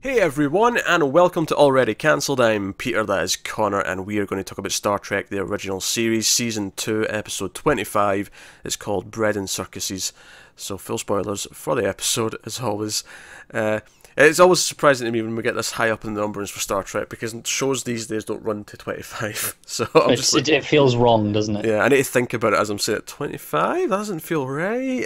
Hey everyone, and welcome to Already Cancelled. I'm Peter, that is Connor, and we are going to talk about Star Trek, the original series, Season 2, Episode 25. It's called Bread and Circuses, so full spoilers for the episode, as always. It's always surprising to me when we get this high up in the numbers for Star Trek, because shows these days don't run to 25, so I'm just like, it feels wrong, doesn't it? yeah, I need to think about it as I'm saying it. 25? That doesn't feel right.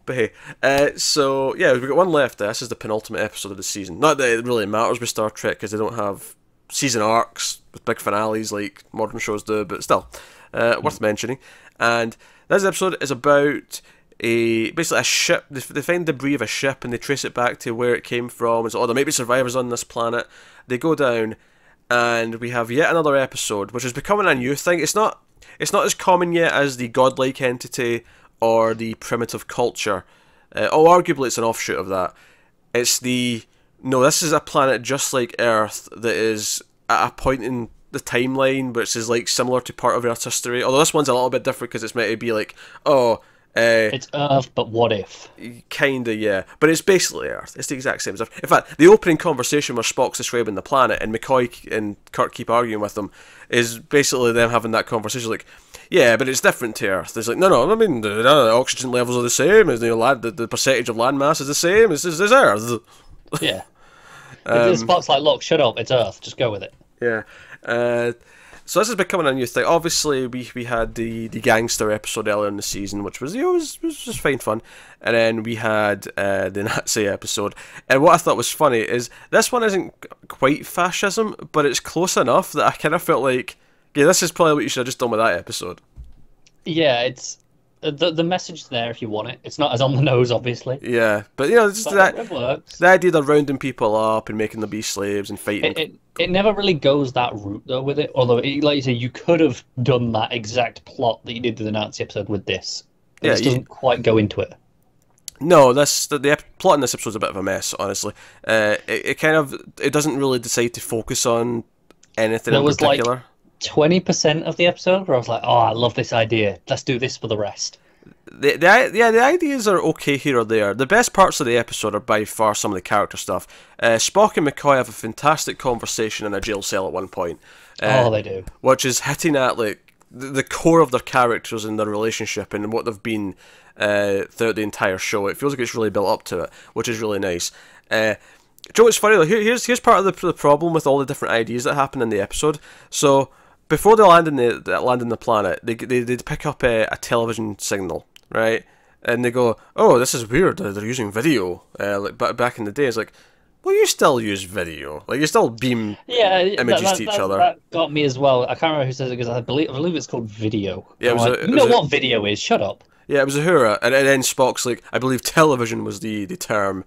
But hey, so yeah, we've got one left. This is the penultimate episode of the season. Not that it really matters with Star Trek, because they don't have season arcs with big finales like modern shows do, but still, worth mentioning. And this episode is about basically a ship. They find debris of a ship and they trace it back to where it came from. And so, oh, there might be survivors on this planet. They go down, and we have yet another episode, which is becoming a new thing. It's not as common yet as the godlike entity or the primitive culture. Arguably it's an offshoot of that. This is a planet just like Earth that is at a point in the timeline which is like similar to part of Earth's history. Although this one's a little bit different because it's meant to be like, it's Earth, but what if? Kinda, yeah. But it's basically Earth. It's the exact same stuff. In fact, the opening conversation where Spock's describing the planet and McCoy and Kirk keep arguing with them is basically them having that conversation like, yeah, but it's different to Earth. It's like, no, I mean, the oxygen levels are the same, the percentage of land mass is the same as Earth. Yeah. Spock's like, look, shut up, it's Earth, just go with it. Yeah. So this is becoming a new thing. Obviously, we had the gangster episode earlier in the season, which was was just fine fun, and then we had the Nazi episode. And what I thought was funny is this one isn't quite fascism, but it's close enough that I kind of felt like, yeah, this is probably what you should have just done with that episode. Yeah, it's the message there if you want it. It's not as on the nose, obviously. Yeah, but just it works. The idea of rounding people up and making them be slaves and fighting. It never really goes that route though with it. Although, like you say, you could have done that exact plot that you did with the Nazi episode with this. It doesn't quite go into it. No, the plot in this episode is a bit of a mess, honestly. It doesn't really decide to focus on anything in particular. Like 20% of the episode where I was like, oh, I love this idea. Let's do this for the rest. The ideas are okay here or there. The best parts of the episode are by far some of the character stuff. Spock and McCoy have a fantastic conversation in a jail cell at one point. They do. Which is hitting at like the core of their characters and their relationship and what they've been throughout the entire show. It feels like it's really built up to it, which is really nice. Joe, it's funny though. Here's part of the problem with all the different ideas that happen in the episode. So before they land in the planet, they pick up a television signal, right? And they go, "Oh, this is weird. They're using video." Like back in the day, it's like, well, you still use video. Like you still beam images to each other. That got me as well. I can't remember who says it because I believe it's called video. Yeah, what video is? Shut up. Yeah, it was Uhura, and then Spock's like, I believe television was the term,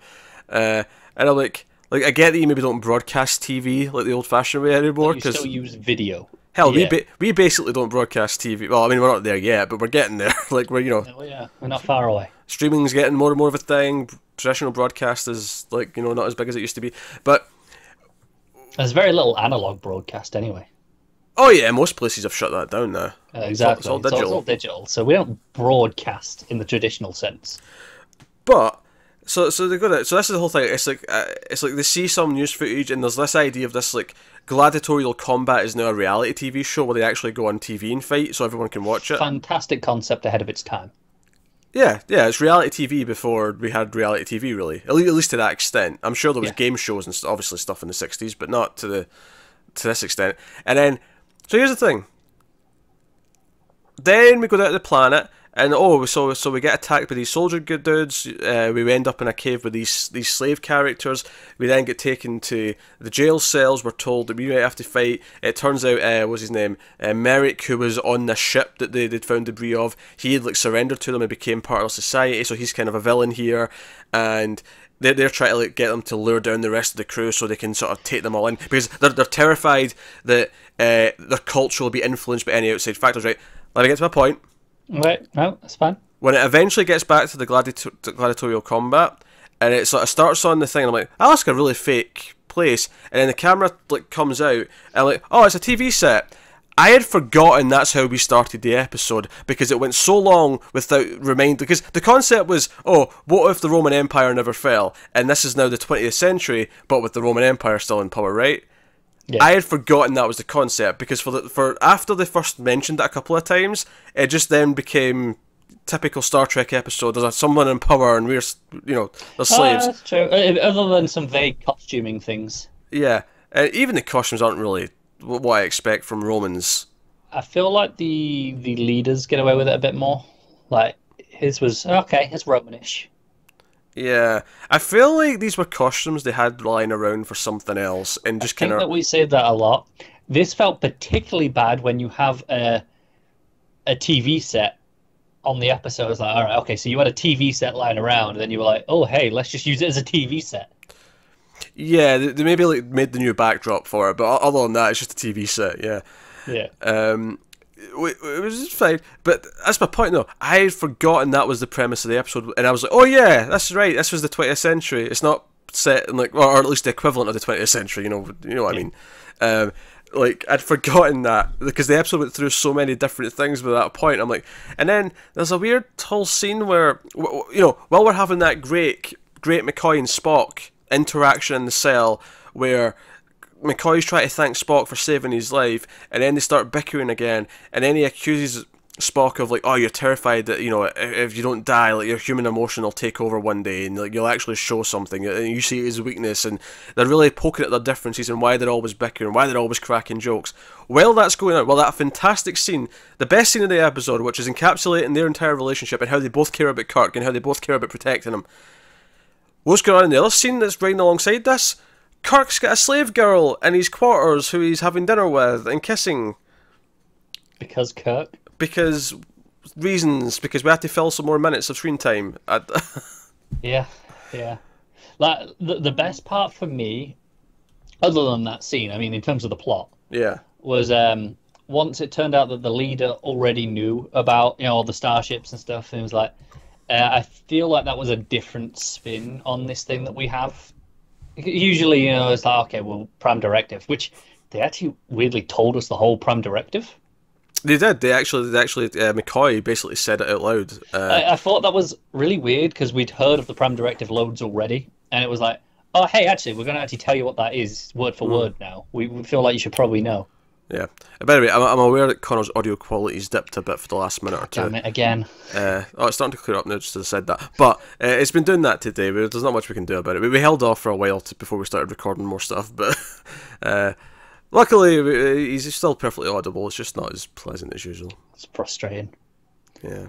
and I'm like I get that you maybe don't broadcast TV like the old-fashioned way anymore. You still use video. Hell, yeah. we basically don't broadcast TV. Well, I mean, we're not there yet, but we're getting there. Like, we're we're not far away. Streaming's getting more and more of a thing. Traditional broadcast is, like, not as big as it used to be. But there's very little analog broadcast anyway. Oh, yeah, most places have shut that down now. Exactly. It's all digital. It's all digital, so we don't broadcast in the traditional sense. But So they go there. So this is the whole thing. It's like they see some news footage, and there's this idea of this like gladiatorial combat is now a reality TV show where they actually go on TV and fight, so everyone can watch it. Fantastic concept ahead of its time. Yeah, it's reality TV before we had reality TV, really. At least to that extent. I'm sure there was game shows and obviously stuff in the 60s, but not to this extent. And then, so here's the thing. Then we go down to the planet. And so we get attacked by these soldier good dudes. We end up in a cave with these slave characters. We then get taken to the jail cells. We're told that we might have to fight. It turns out, what's his name? Merrick, who was on the ship that they'd found debris of, he had like surrendered to them and became part of society. So he's kind of a villain here, and they're trying to like get them to lure down the rest of the crew so they can sort of take them all in because they're terrified that their culture will be influenced by any outside factors. Right? Let me get to my point. Right, no, that's fine. When it eventually gets back to the gladiatorial combat, and it sort of starts on the thing, and I'm like, oh, that's a really fake place, and then the camera like comes out, and I'm like, oh, it's a TV set, I had forgotten that's how we started the episode, because it went so long without reminding. Because the concept was, oh, what if the Roman Empire never fell? And this is now the 20th century, but with the Roman Empire still in power, right? Yeah. I had forgotten that was the concept, because for after they first mentioned it a couple of times, it just then became typical Star Trek episode. There's someone in power, and we're, they're slaves. That's true. Other than some vague costuming things. Yeah, and even the costumes aren't really what I expect from Romans. I feel like the leaders get away with it a bit more. Like, his was, okay, it's Romanish. Yeah, I feel like these were costumes they had lying around for something else, and just kind of... I think that we say that a lot. This felt particularly bad when you have a TV set on the episode. It's like, all right, okay, so you had a TV set lying around, and then you were like, oh, hey, let's just use it as a TV set. Yeah, they maybe like made the new backdrop for it, but other than that, it's just a TV set. Yeah. Yeah. It was just fine, but that's my point. Though I had forgotten that was the premise of the episode, and I was like, "Oh yeah, that's right. This was the 20th century. It's not set in like, or at least the equivalent of the 20th century. You know what I mean? Like I'd forgotten that because the episode went through so many different things by that point. I'm like, and then there's a weird whole scene where, while we're having that great McCoy and Spock interaction in the cell where McCoy's trying to thank Spock for saving his life, and then they start bickering again, and then he accuses Spock of like, oh, you're terrified that if you don't die, like your human emotion will take over one day, and like you'll actually show something, and you see it as a weakness, and they're really poking at their differences and why they're always bickering, why they're always cracking jokes. While that's going on, that fantastic scene, the best scene of the episode, which is encapsulating their entire relationship and how they both care about Kirk and how they both care about protecting him. What's going on in the other scene that's riding alongside this? Kirk's got a slave girl in his quarters who he's having dinner with and kissing. Because Kirk? Because reasons. Because we had to fill some more minutes of screen time. Yeah. Like the best part for me, other than that scene, I mean, in terms of the plot, was once it turned out that the leader already knew about all the starships and stuff, and it was like, I feel like that was a different spin on this thing that we have. Usually, it's like, okay, well, Prime Directive, which they actually weirdly told us the whole Prime Directive. They did. They actually, McCoy basically said it out loud. I thought that was really weird because we'd heard of the Prime Directive loads already, and it was like, oh, hey, actually, we're going to actually tell you what that is, word for word now. We feel like you should probably know. Yeah. By the way, I'm aware that Connor's audio quality's dipped a bit for the last minute or two. Damn it, again. It's starting to clear up now just as I said that. But it's been doing that today. There's not much we can do about it. We held off for a while before we started recording more stuff, but luckily he's still perfectly audible. It's just not as pleasant as usual. It's frustrating. Yeah.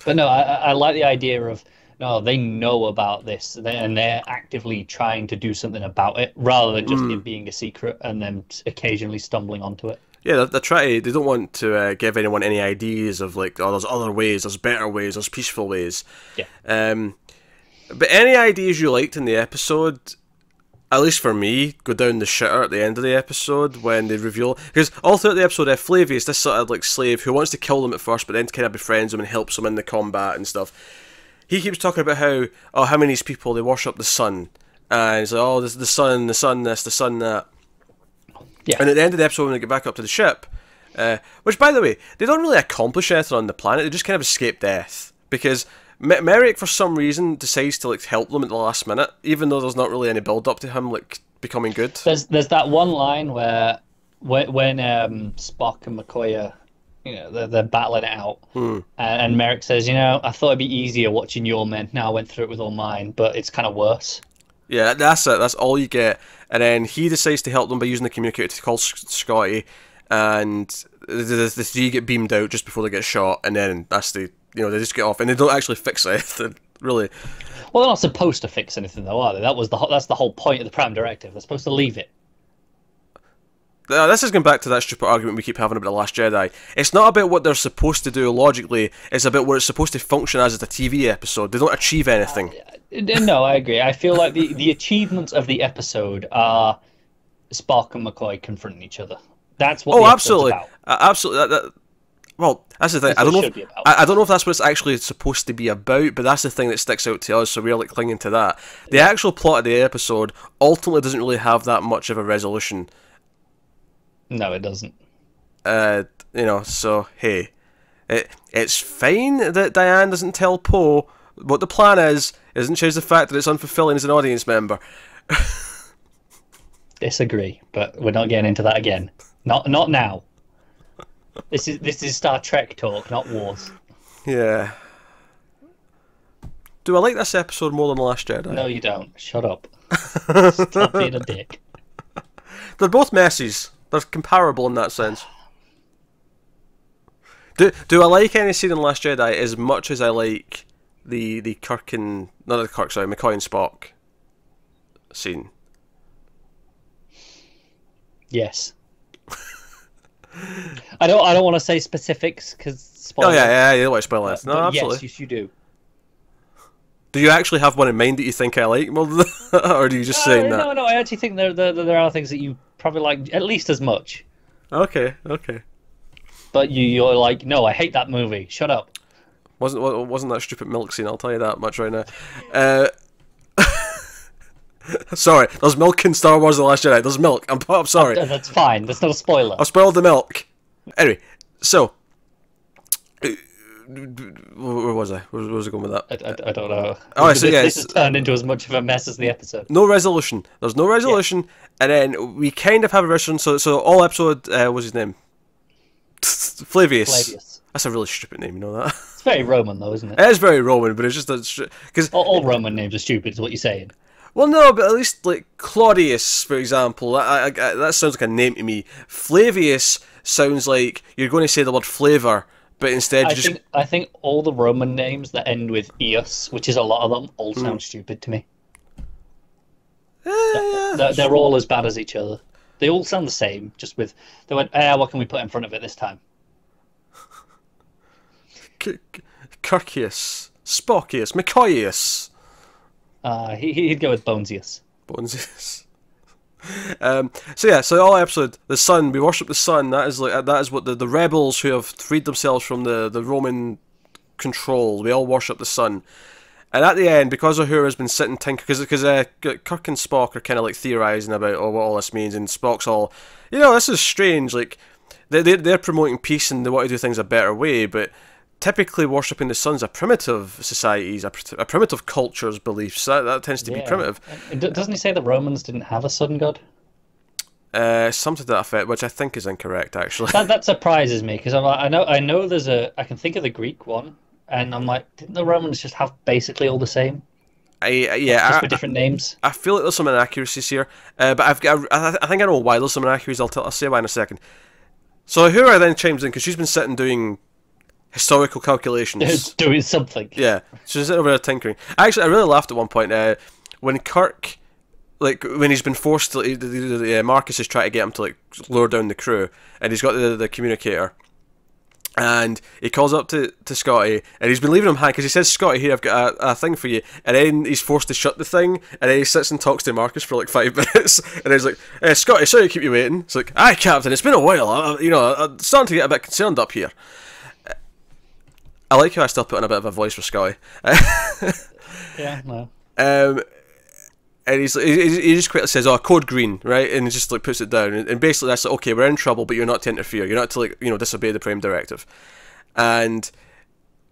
But no, I like the idea of, no, they know about this, and they're actively trying to do something about it, rather than just it being a secret and then occasionally stumbling onto it. Yeah, they don't want to give anyone any ideas of like, oh, there's other ways, there's better ways, there's peaceful ways. Yeah. But any ideas you liked in the episode, at least for me, go down the shitter at the end of the episode when they reveal, because all throughout the episode, Flavius, this sort of like slave who wants to kill them at first, but then kind of befriends them and helps them in the combat and stuff. He keeps talking about how many of these people, they worship the sun. And he's like, oh, this, the sun this, the sun that. Yeah. And at the end of the episode, when they get back up to the ship, which, by the way, they don't really accomplish anything on the planet. They just kind of escape death. Because Merrick, for some reason, decides to like help them at the last minute, even though there's not really any build-up to him like becoming good. There's that one line where when Spock and McCoy are, they're battling it out. And Merrick says, I thought it'd be easier watching your men. Now I went through it with all mine, but it's kind of worse. Yeah, that's it. That's all you get. And then he decides to help them by using the communicator to call Scotty, and the three get beamed out just before they get shot, and then that's they just get off, and they don't actually fix anything, really. Well, they're not supposed to fix anything, though, are they? That's the whole point of the Prime Directive. They're supposed to leave it. This is going back to that stupid argument we keep having about The Last Jedi. It's not about what they're supposed to do logically, it's about what it's supposed to function as a TV episode. They don't achieve anything. No, I agree. I feel like the achievements of the episode are Spock and McCoy confronting each other. That's what the episode's about. Absolutely. Well, that's the thing. I don't know if that's what it's actually supposed to be about, but that's the thing that sticks out to us, so we're like clinging to that. The actual plot of the episode ultimately doesn't really have that much of a resolution. No, it doesn't. So hey, it's fine that Diane doesn't tell Poe what the plan is. It doesn't change the fact that it's unfulfilling as an audience member. Disagree, but we're not getting into that again. Not now. This is Star Trek talk, not wars. Yeah. Do I like this episode more than The Last Jedi? No, you don't. Shut up. Stop being a dick. They're both messes. They're comparable in that sense. Do I like any scene in The Last Jedi as much as I like the Kirk and... Not the Kirk, sorry, McCoy and Spock scene? Yes. I don't want to say specifics because... Oh yeah, you don't want to spoil it. No, absolutely. Yes, you do. Do you actually have one in mind that you think I like more than that? Or do you just saying that? No, I actually think there are things that you probably like at least as much. Okay. But you're like, no, I hate that movie. Shut up. Wasn't that stupid milk scene? I'll tell you that much right now. Sorry, there's milk in Star Wars: The Last Jedi. There's milk. I'm sorry. That's fine. That's not a spoiler. I've spoiled the milk. Anyway, so where was I? Where was I going with that? I don't know. Oh, so yeah, this has turned into as much of a mess as the episode. No resolution. There's no resolution, and then we kind of have a resolution. So all episode, what's his name? Flavius. That's a really stupid name, you know that? It's very Roman, though, isn't it? It is very Roman, but it's just because all Roman names are stupid, is what you're saying. Well, no, but at least like Claudius, for example, that sounds like a name to me. Flavius sounds like you're going to say the word flavour, but instead I think all the Roman names that end with "ius," which is a lot of them, all sound stupid to me. They're all as bad as each other. They all sound the same. Just with they went, what can we put in front of it this time? Kirkius, Spockius, McCoyius. He'd go with Bonesius. So all episode, the sun, we worship the sun. That is what the rebels who have freed themselves from the Roman control. We all worship the sun. And at the end, because Uhura's been sitting tinkering, because Kirk and Spock are kind of like theorizing about what all this means, and Spock's all, this is strange. Like they're promoting peace and they want to do things a better way, but typically worshipping the sun's a primitive society's, a primitive culture's beliefs. That tends to be primitive. Doesn't he say the Romans didn't have a sun god? Something to that effect, which I think is incorrect, actually. That surprises me because I know there's I can think of the Greek one, and I'm like, didn't the Romans just have basically all the same? Just with different names. I feel like there's some inaccuracies here, but I think I know why there's some inaccuracies. I'll say why in a second. So Uhura then chimes in because she's been sitting doing historical calculations. Doing something. Yeah, she's sitting over there tinkering. Actually, I really laughed at one point when Kirk, when he's been forced to, Marcus is trying to get him to lower down the crew, and he's got the communicator, and he calls up to Scotty, and he's been leaving him hang because he says, "Scotty, here, I've got a thing for you," and then he's forced to shut the thing, and then he sits and talks to Marcus for 5 minutes, and then he's like, "Scotty, sorry to keep you waiting." It's like, "Aye, Captain, it's been a while. I'm starting to get a bit concerned up here." I like how I still put on a bit of a voice for Scotty. Yeah, no. And he just quickly says, code green, right? And he just puts it down. And basically that's okay, we're in trouble, but you're not to interfere. You're not to disobey the Prime Directive. And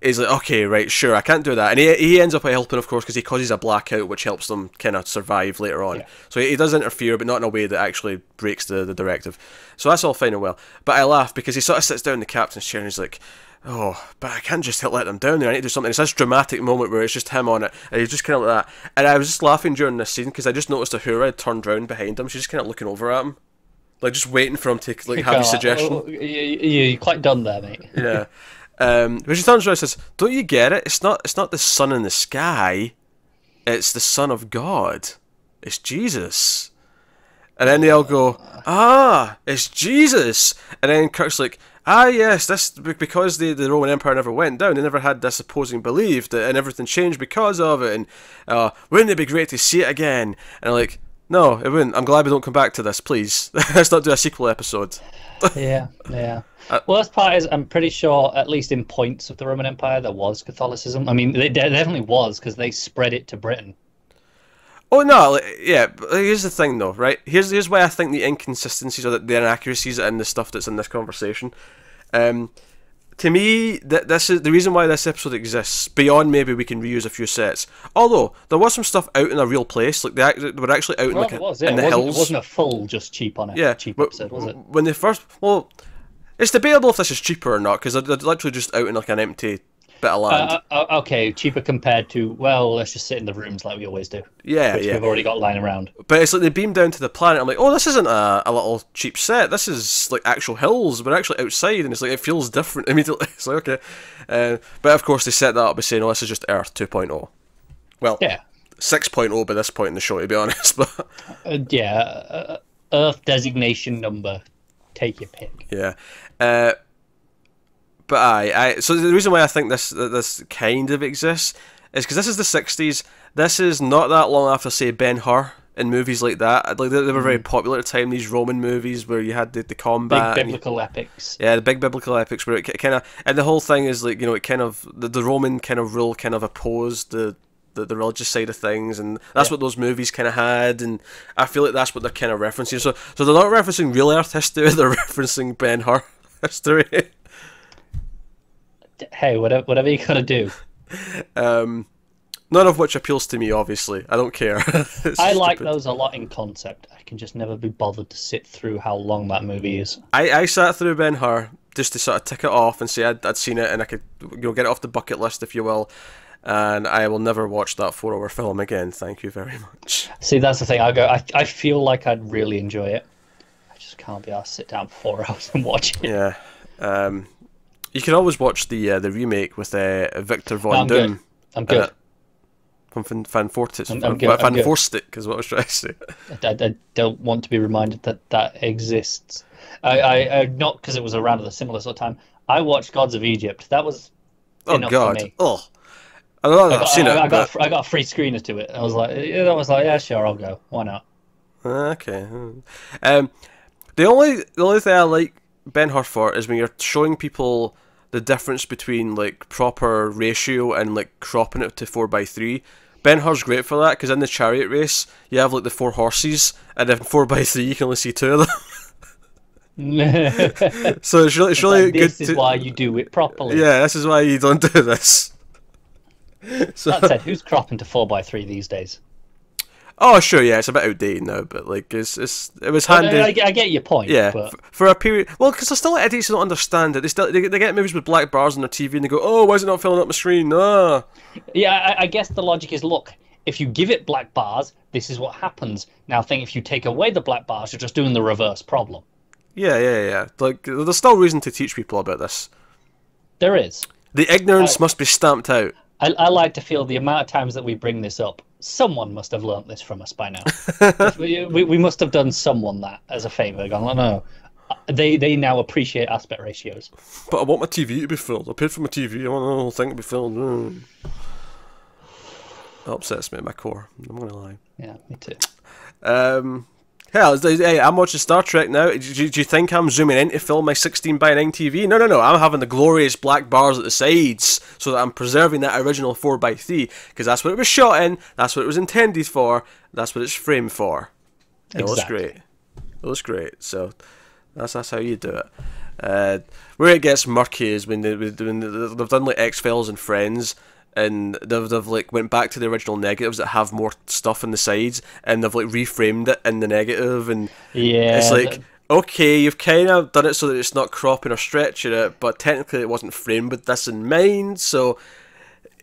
he's like, okay, right, sure, I can't do that. And he ends up helping, of course, because he causes a blackout, which helps them kind of survive later on. Yeah. So he does interfere, but not in a way that actually breaks the directive. So that's all fine and well. But I laugh because he sort of sits down in the captain's chair and he's like, oh, but I can't just let them down there. I need to do something. It's this dramatic moment where it's just him on it, and he's just kind of like that. And I was just laughing during this scene because I just noticed Uhura had turned round behind him. She's just kind of looking over at him, just waiting for him to have a suggestion. You're quite done there, mate. Yeah. But she turns around and says, "Don't you get it? It's not the sun in the sky. It's the Son of God. It's Jesus." And then they all go, it's Jesus. And then Kirk's like, yes, that's because the Roman Empire never went down. They never had this opposing belief, and everything changed because of it. And wouldn't it be great to see it again? And I'm like, no, it wouldn't. I'm glad we don't come back to this, please. Let's not do a sequel episode. Yeah. Worst part is, I'm pretty sure, at least in points of the Roman Empire, there was Catholicism. I mean, there definitely was, because they spread it to Britain. Oh no, yeah. But here's the thing, though, right? Here's why I think the inconsistencies or the inaccuracies in the stuff that's in this conversation. To me, this is the reason why this episode exists. Beyond maybe we can reuse a few sets. Although there was some stuff out in a real place, like they were actually out in like in the hills. It wasn't a full just cheap on it. Yeah, cheap episode, was it? When they first, well, it's debatable if this is cheaper or not because they're literally just out in like an empty bit of land. Okay, cheaper compared to, well, let's just sit in the rooms like we always do. Yeah, which we've already got lying around. But it's like they beam down to the planet. I'm like, oh, this isn't a little cheap set. This is like actual hills. We're actually outside, and it's like it feels different immediately. It's like okay, but of course they set that up by saying, oh, this is just Earth 2.0. Well, yeah, 6.0 by this point in the show, to be honest. But Earth designation number, take your pick. Yeah. But so the reason why I think this kind of exists is because this is the 60s. This is not that long after, say, Ben-Hur and movies like that. Like they were very popular at the time. These Roman movies where you had the combat, big biblical epics. Yeah, the big biblical epics where it kind of, and the whole thing is like, you know, it kind of the Roman kind of rule kind of opposed the religious side of things, and that's what those movies kind of had, and I feel like that's what they're kind of referencing. So they're not referencing real Earth history; they're referencing Ben-Hur history. Hey, whatever you gotta do. None of which appeals to me, obviously. I don't care. I like those a lot in concept. I can just never be bothered to sit through how long that movie is. I sat through Ben-Hur just to sort of tick it off and say I'd seen it, and I could get it off the bucket list, if you will. And I will never watch that 4-hour film again. Thank you very much. See, that's the thing. I feel like I'd really enjoy it. I just can't be asked to sit down for 4 hours and watch it. Yeah. You can always watch the remake with Victor Von Doom. I'm good. From Van Forstik is what I was trying to say. I don't want to be reminded that exists. I not because it was around at a similar sort of time. I watched Gods of Egypt. That was enough for me. Oh, I don't know. I've seen it. I got a free screener to it. I was like, yeah, sure, I'll go. Why not? Okay. The only thing I like Ben-Hur for is when you're showing people the difference between like proper ratio and like cropping it to 4:3. Ben-Hur's great for that because in the chariot race you have like the 4 horses, and in 4:3 you can only see 2 of them. So it's really good. This is why you do it properly. Yeah, this is why you don't do this. So, that said, who's cropping to 4:3 these days? Oh, sure, yeah, it's a bit outdated now, but like it was handy. I get your point. Yeah, but... for a period. Well, because there's still idiots who don't understand it. They get movies with black bars on their TV and they go, "Oh, why is it not filling up my screen?" Ah. Yeah, I guess the logic is, look, if you give it black bars, this is what happens. Now, think if you take away the black bars, you're just doing the reverse problem. Yeah. Like there's still reason to teach people about this. There is. The ignorance must be stamped out. I like to feel the amount of times that we bring this up, someone must have learnt this from us by now. we must have done someone that as a favour. Gone, no. They now appreciate aspect ratios. But I want my TV to be filled. I paid for my TV. I want the whole thing to be filled. That upsets me at my core. I'm not going to lie. Yeah, me too. Hell, hey, I'm watching Star Trek now. Do you think I'm zooming in to film my 16:9 TV? No. I'm having the glorious black bars at the sides so that I'm preserving that original 4:3 because that's what it was shot in, that's what it was intended for, that's what it's framed for. It looks great. It looks great. So that's how you do it. Where it gets murky is when they've done like X-Files and Friends, and they've like went back to the original negatives that have more stuff on the sides, and they've like reframed it in the negative, and it's like, okay, you've kind of done it so that it's not cropping or stretching it, but technically it wasn't framed with this in mind, so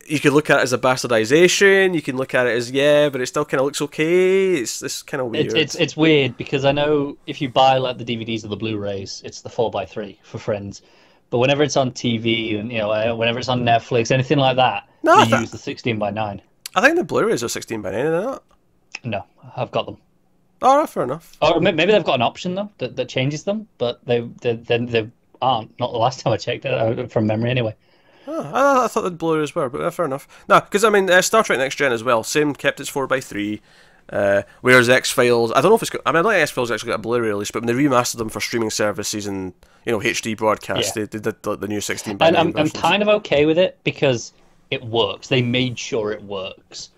you can look at it as a bastardization, you can look at it as, but it still kind of looks okay. It's kind of weird. It's weird, because I know if you buy like the DVDs or the Blu-rays, it's the 4:3 for Friends. But whenever it's on TV and whenever it's on Netflix, anything like that, they use the 16:9. I think the Blu-rays are 16:9, are they not? No, I've got them. Oh, fair enough. Or maybe they've got an option though that changes them, but they aren't. Not the last time I checked it, from memory anyway. Oh, I thought the Blu-rays were, but fair enough. No, because I mean Star Trek Next Gen as well. Same, kept its 4:3. Whereas X-Files, I don't know if it's got. I mean, I think X-Files actually got a Blu-ray release, but when they remastered them for streaming services and HD broadcast, they did the new 16:9 versions. I'm kind of okay with it because it works. They made sure it works.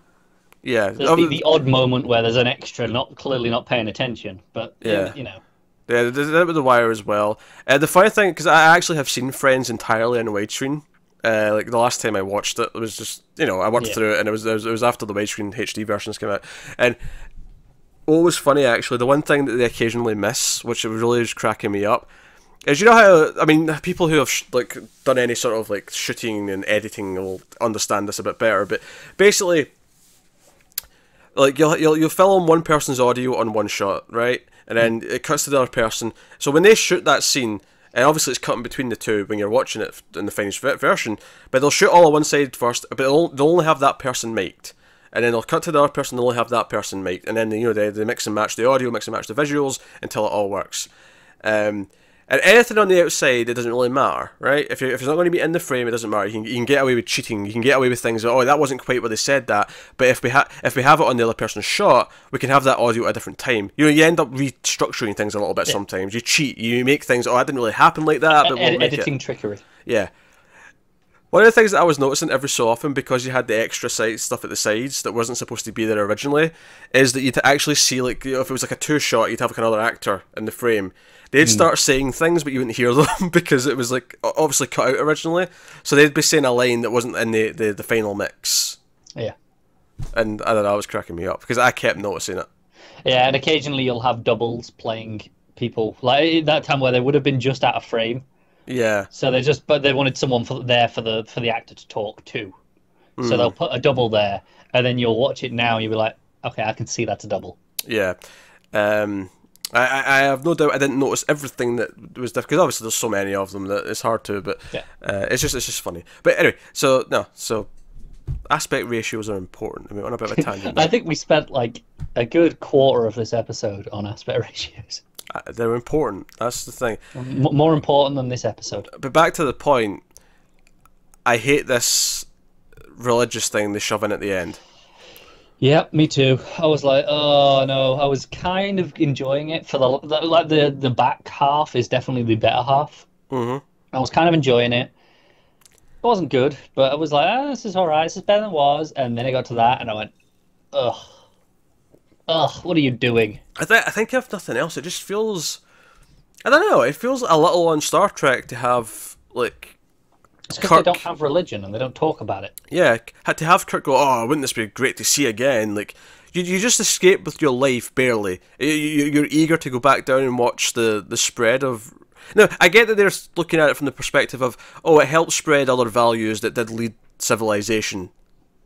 Yeah, There's the odd moment where there's an extra clearly not paying attention, but yeah. you know. Yeah, they did that with The Wire as well. The funny thing, because I actually have seen Friends entirely on widescreen. Like the last time I watched it, it was just I worked through it, and it was after the widescreen HD versions came out. And what was funny actually, the one thing that they occasionally miss, which really is cracking me up, is how people who have done any sort of like shooting and editing will understand this a bit better. But basically, like you'll film one person's audio on one shot, right? And then it cuts to the other person. So when they shoot that scene, and obviously it's cutting between the two when you're watching it in the finished version, but they'll shoot all on one side first, but they'll only have that person mic'd. And then they'll cut to the other person, they'll only have that person mic'd. And then they mix and match the audio, mix and match the visuals until it all works. And anything on the outside, it doesn't really matter, right? If it's not going to be in the frame, it doesn't matter. You can get away with cheating. You can get away with things. That wasn't quite where they said that. But if we have it on the other person's shot, we can have that audio at a different time. You end up restructuring things a little bit sometimes. You cheat. You make things. That didn't really happen like that. But we'll make editing it. Trickery. Yeah. One of the things that I was noticing every so often, because you had the extra stuff at the sides that wasn't supposed to be there originally, is that you'd actually see, if it was like a two-shot, you'd have another actor in the frame. They'd start saying things, but you wouldn't hear them because it was obviously cut out originally. So they'd be saying a line that wasn't in the final mix. Yeah. And I don't know, that was cracking me up because I kept noticing it. Yeah, and occasionally you'll have doubles playing people. Like that time where they would have been just out of frame. Yeah. So they wanted someone for the actor to talk to. So they'll put a double there, and then you'll watch it now, and you'll be like, okay, I can see that's a double. Yeah. I have no doubt I didn't notice everything that was different, because obviously there's so many of them that it's hard to, but it's just funny. But anyway, so aspect ratios are important. I mean, on a bit of a tangent. I think we spent like a good quarter of this episode on aspect ratios. They're important. That's the thing. More important than this episode. But back to the point, I hate this religious thing they shove in at the end. Yeah, me too. I was like, oh no. I was kind of enjoying it for the back half is definitely the better half. Mm-hmm. I was kind of enjoying it. It wasn't good, but I was like, this is all right. This is better than it was. And then I got to that, and I went, ugh, what are you doing? I think if nothing else, it just feels, I don't know. It feels a little on Star Trek to have like. It's because they don't have religion and they don't talk about it. Yeah, had to have Kirk go, wouldn't this be great to see again? Like, you just escape with your life barely. You're eager to go back down and watch the spread of. No, I get that they're looking at it from the perspective of, it helped spread other values that did lead civilization.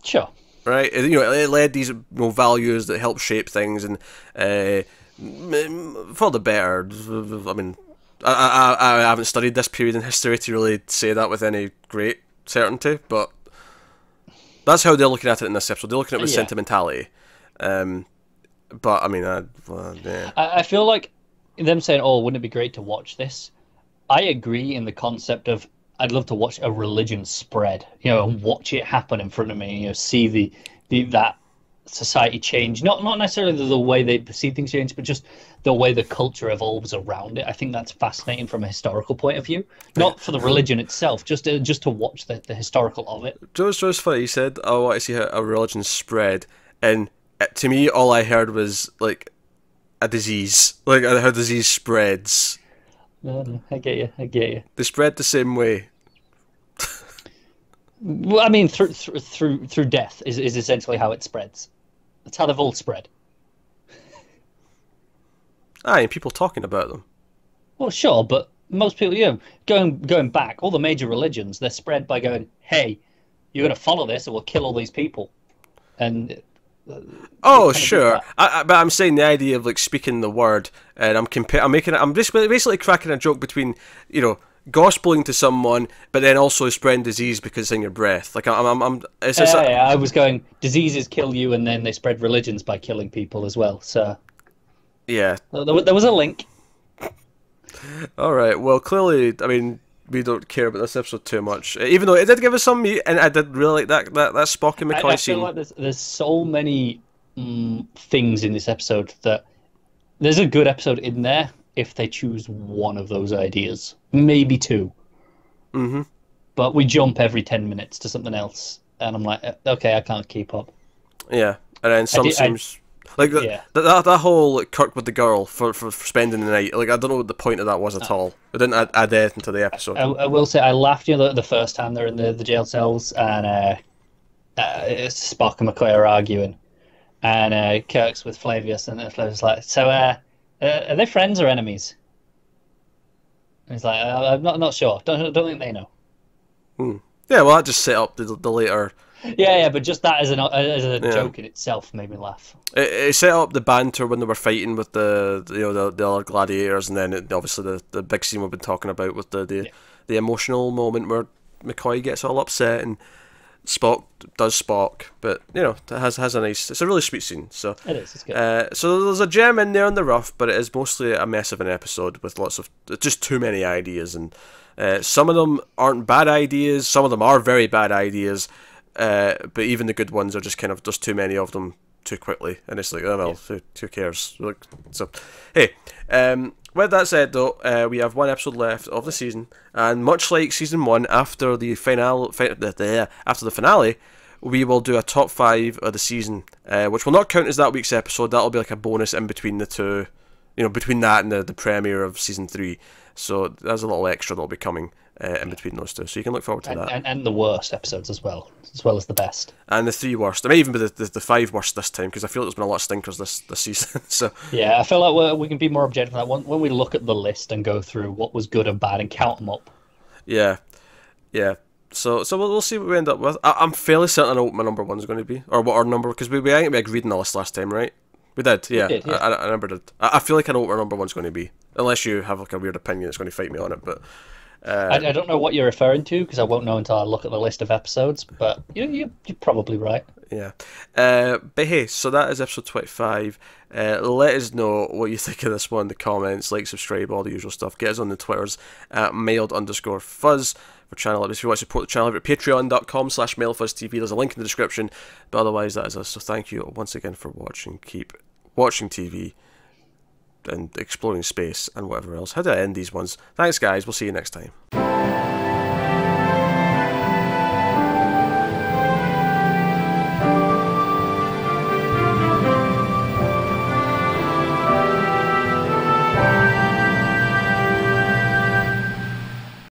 Sure. Right? It led these values that help shape things and for the better. I mean, I haven't studied this period in history to really say that with any great certainty, but that's how they're looking at it in this episode. They're looking at it with sentimentality. But I mean, yeah. I feel like them saying, wouldn't it be great to watch this? I agree in the concept of I'd love to watch a religion spread, and watch it happen in front of me, see that society change. Not necessarily the way they perceive things change, but just the way the culture evolves around it. I think that's fascinating from a historical point of view, not for the religion itself, just to watch the historical of it. Joe's funny. He said, "I want to see how a religion spread," and to me, all I heard was like a disease, like how disease spreads. No, I get you. They spread the same way. Well, I mean, through death is essentially how it spreads. That's how they've all spread. And people talking about them. Well, sure, but most people, going back, all the major religions, they're spread by going, hey, you're going to follow this, or we'll kill all these people. And sure. But I'm saying the idea of like speaking the word, and I'm just basically cracking a joke between gospeling to someone, but then also spreading disease because it's in your breath. Like I was going, diseases kill you, and then they spread religions by killing people as well. So yeah, there was a link. All right. Well, clearly, I mean, we don't care about this episode too much, even though it did give us some meat, and I did really like that Spock and McCoy scene. I feel like there's so many things in this episode that there's a good episode in there if they choose one of those ideas, maybe two. Mm-hmm. But we jump every 10 minutes to something else, and I'm like, okay, I can't keep up. Yeah. and then some seems like that whole Kirk with the girl for spending the night. Like I don't know what the point of that was at all. It didn't add anything to the episode. I will say I laughed, the first time they're in the jail cells and Spock and McCoy are arguing, and Kirk's with Flavius, and Flavius is like, so are they friends or enemies? And he's like, I'm not sure. Don't think they know. Yeah, well, that just set up the later. Yeah, but just that as a joke in itself made me laugh. It set up the banter when they were fighting with the other gladiators, and then obviously the big scene we've been talking about with the emotional moment where McCoy gets all upset and Spock does Spock, but it has a nice. It's a really sweet scene. So it is. It's good. So there's a gem in there in the rough, but it is mostly a mess of an episode with lots of just too many ideas, and some of them aren't bad ideas. Some of them are very bad ideas. But even the good ones are just kind of just too many of them too quickly, and it's like, oh well, who cares? So, hey, with that said though, we have one episode left of the season, and much like season 1, after the finale, we will do a top 5 of the season, which will not count as that week's episode. That'll be like a bonus in between the two, between that and the premiere of season 3. So there's a little extra that'll be coming in between those two, so you can look forward to that. And the worst episodes as well as the best. And the 3 worst. It may even be the 5 worst this time, because I feel like there's been a lot of stinkers this season. So yeah, I feel like we can be more objective on that when we look at the list and go through what was good and bad and count them up. Yeah. So we'll see what we end up with. I'm fairly certain I know what my number 1 is going to be, or what our number, because we agreed on the list last time, right? We did, yeah. We did, yeah. I remember did. I feel like I know what our number 1's going to be, unless you have like a weird opinion that's going to fight me on it. But I don't know what you're referring to, because I won't know until I look at the list of episodes. But you're probably right. Yeah. But hey, so that is episode 25. Let us know what you think of this one in the comments. Like, subscribe, all the usual stuff. Get us on the Twitters at mailed_fuzz for channel updates. If you want to support the channel, over at patreon.com/mailfuzztv. There's a link in the description. But otherwise, that is us. So thank you once again for watching. Keep watching TV and exploring space and whatever else. How do I end these ones? Thanks, guys. We'll see you next time.